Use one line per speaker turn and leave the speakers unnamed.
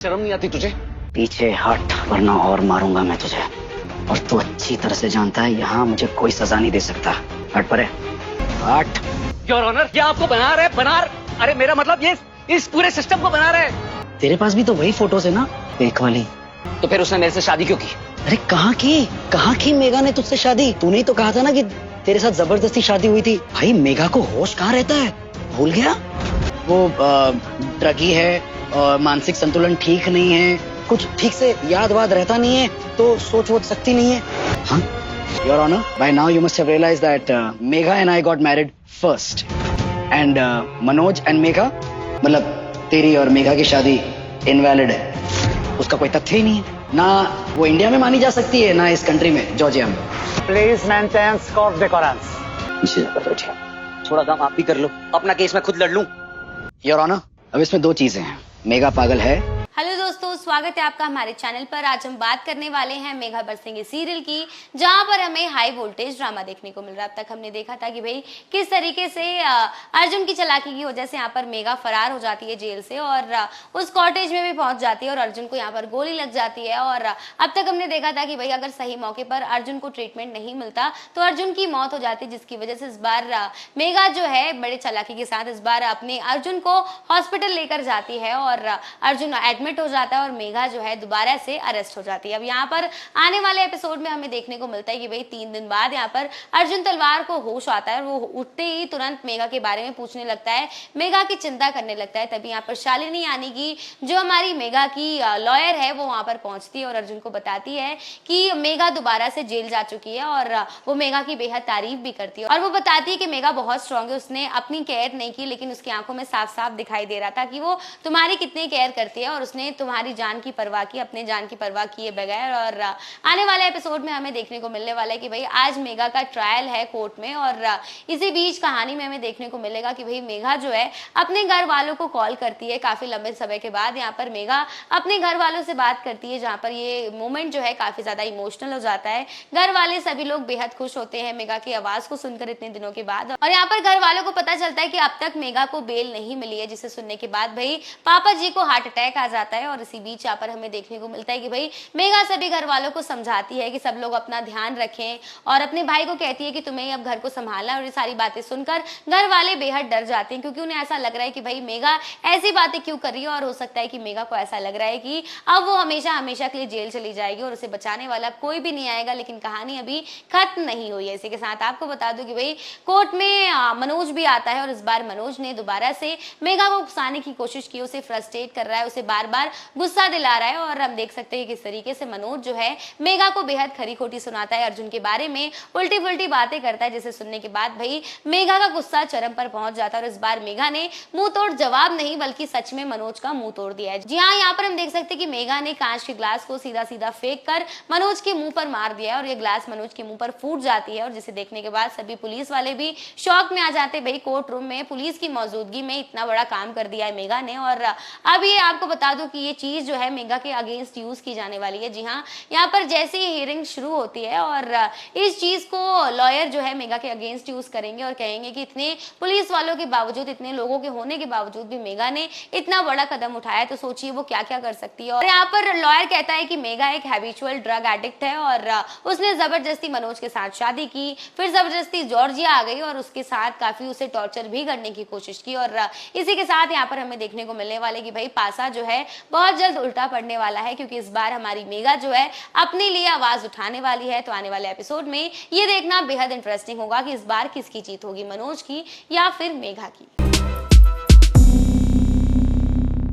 शर्म नहीं आती तुझे?
पीछे हट वरना और मारूंगा मैं तुझे। और तू अच्छी तरह से जानता है यहाँ मुझे कोई सजा नहीं दे सकता। हट परे, हट।
योर ऑनर, ये आपको बना रहे अरे मेरा मतलब ये इस पूरे सिस्टम को बना रहे।
तेरे पास भी तो वही फोटोज है ना, एक वाली।
तो फिर उसने मेरे से शादी क्यों की?
अरे कहाँ की मेघा ने तुझसे शादी? तूने ही तो कहा था ना कि तेरे साथ जबरदस्ती शादी हुई थी। भाई मेघा को होश कहाँ रहता है, भूल गया? वो ड्रगी है और मानसिक संतुलन ठीक नहीं है, कुछ ठीक से याद वाद रहता नहीं है, तो सोच वोच सकती नहीं है। हाँ? Your Honor, by now you must have realized that Megha and I got married first, and Manoj and Megha, मतलब तेरी और मेघा की शादी इनवैलिड है। उसका कोई तथ्य ही नहीं है, ना वो इंडिया में मानी जा सकती है ना इस कंट्री में, जॉर्जिया में।
Please maintain scope decorum.
थोड़ा काम आप भी कर लो, अपना केस मैं खुद लड़ लूं।
योर ऑनर, अब इसमें दो चीजें हैं, मेघा पागल है।
हेलो दोस्तों, स्वागत है आपका हमारे चैनल पर। आज हम बात करने वाले हैं मेघा बरसेंगे सीरियल की, जहां पर हमें हाई वोल्टेज ड्रामा देखने को मिल रहा है। अब तक हमने देखा था कि भाई किस तरीके से अर्जुन की चालाकी की वजह से यहाँ पर मेघा फरार हो जाती है जेल से और उस कॉटेज में भी पहुंच जाती है और अर्जुन को यहाँ पर गोली लग जाती है। और अब तक हमने देखा था कि भाई अगर सही मौके पर अर्जुन को ट्रीटमेंट नहीं मिलता तो अर्जुन की मौत हो जाती, जिसकी वजह से इस बार मेघा जो है बड़े चालाकी के साथ इस बार अपने अर्जुन को हॉस्पिटल लेकर जाती है और अर्जुन एडमिट हो जाता है और मेघा जो है दोबारा से अरेस्ट हो जाती है। अब यहाँ पर आने वाले एपिसोड में हमें देखने को मिलता है कि भाई 3 दिन बाद यहाँ पर अर्जुन तलवार को होश आता है और वो उठते ही तुरंत मेघा के बारे में पूछने लगता है, मेघा की चिंता करने लगता है। तभी यहाँ पर शालिनी यानी कि जो हमारी मेघा की लॉयर है वो वहां पर पहुंचती है और अर्जुन को बताती है कि मेघा दोबारा से जेल जा चुकी है और वो मेघा की बेहद तारीफ भी करती है और वो बताती है कि मेघा बहुत स्ट्रांग है, उसने अपनी केयर नहीं की लेकिन उसकी आंखों में साफ साफ दिखाई दे रहा था कि वो तुम्हारी कितनी केयर करती है और उसने तुम्हारी जान की परवाह की, अपने जान की परवाह किए बगैर। और आने वाले एपिसोड में हमें देखने को मिलने वाला है कि भाई आज मेघा का ट्रायल है कोर्ट में और इसी बीच कहानी में हमें देखने को मिलेगा कि भाई मेघा जो है अपने घर वालों को कॉल करती है। काफी लंबे समय के बाद यहाँ पर मेघा अपने घर वालों से बात करती है, जहाँ पर ये मोमेंट जो है काफी ज्यादा इमोशनल हो जाता है। घर वाले सभी लोग बेहद खुश होते हैं मेघा की आवाज को सुनकर इतने दिनों के बाद। और यहाँ पर घर वालों को पता चलता है कि अब तक मेघा को बेल नहीं मिली है, जिसे सुनने के बाद भाई पापा जी को हार्ट अटैक आ जाता है। और इसी बीच यहाँ पर हमें देखने को मिलता है कि भाई मेघा सभी घर वालों को समझाती है कि सब लोग अपना ध्यान रखें और अपने भाई को कहती है कि तुम्हें अब घर को संभालना है। और ये सारी बातें सुनकर घर वाले बेहद डर जाते हैं क्योंकि उन्हें ऐसा लग रहा है कि भाई मेघा ऐसी बातें क्यों कर रही है और हो सकता है कि मेघा को ऐसा लग रहा है कि अब वो हमेशा हमेशा के लिए जेल चली जाएगी और उसे बचाने वाला कोई भी नहीं आएगा। लेकिन कहानी अभी खत्म नहीं हुई है। इसी के साथ आपको बता दूं कि भाई कोर्ट में मनोज भी आता है और इस बार मनोज ने दोबारा से मेघा को उकसाने की कोशिश की, उसे फ्रस्ट्रेट कर रहा है, उसे बार बार गुस्सा दिला रहा है। और हम देख सकते हैं किस तरीके से मनोज जो है मेघा को बेहद खरी खोटी सुनाता है, अर्जुन के बारे में उल्टी पुल्टी बातें करता है, जिसे सुनने के बाद भाई मेघा का गुस्सा चरम पर पहुंच जाता है। और इस बार मेघा ने मुंह तोड़ जवाब नहीं बल्कि सच में मनोज का मुंह तोड़ दिया है। जी हाँ, यहाँ पर हम देख सकते हैं कि मेघा ने कांच के ग्लास को सीधा सीधा फेंक कर मनोज के मुंह पर मार दिया है और ये ग्लास मनोज के मुंह पर फूट जाती है। और जिसे देखने के बाद सभी पुलिस वाले भी शॉक में आ जाते हैं। भाई कोर्ट रूम में पुलिस की मौजूदगी में इतना बड़ा काम कर दिया है मेघा ने। और अब ये आपको बता दूं कि ये चीज जो है मेघा के अगेंस्ट यूज की जाने वाली है। जी हाँ, यहाँ पर जैसे ही हियरिंग शुरू होती है और इस चीज को लॉयर जो है मेघा के अगेंस्ट यूज करेंगे और कहेंगे कि इतने पुलिस वालों के बावजूद, इतने लोगों के होने के बावजूद भी मेघा ने इतना बड़ा कदम उठाया, तो सोचिए वो क्या क्या कर सकती है। और यहाँ पर लॉयर कहता है कि मेघा एक हैबिचुअल ड्रग एडिक्ट है और उसने जबरदस्ती मनोज के साथ शादी की, फिर जबरदस्ती जॉर्जिया आ गई और उसके साथ काफी उसे टॉर्चर भी करने की कोशिश की। और इसी के साथ यहाँ पर हमें देखने को मिलने वाले कि भाई पासा जो है बहुत जल्द उल्टा पड़ने वाला है, क्योंकि इस बार हमारी मेघा जो है अपने लिए आवाज उठाने वाली है। तो आने वाले एपिसोड में ये देखना बेहद इंटरेस्टिंग होगा कि इस बार किसकी जीत होगी, मनोज की या फिर मेघा की।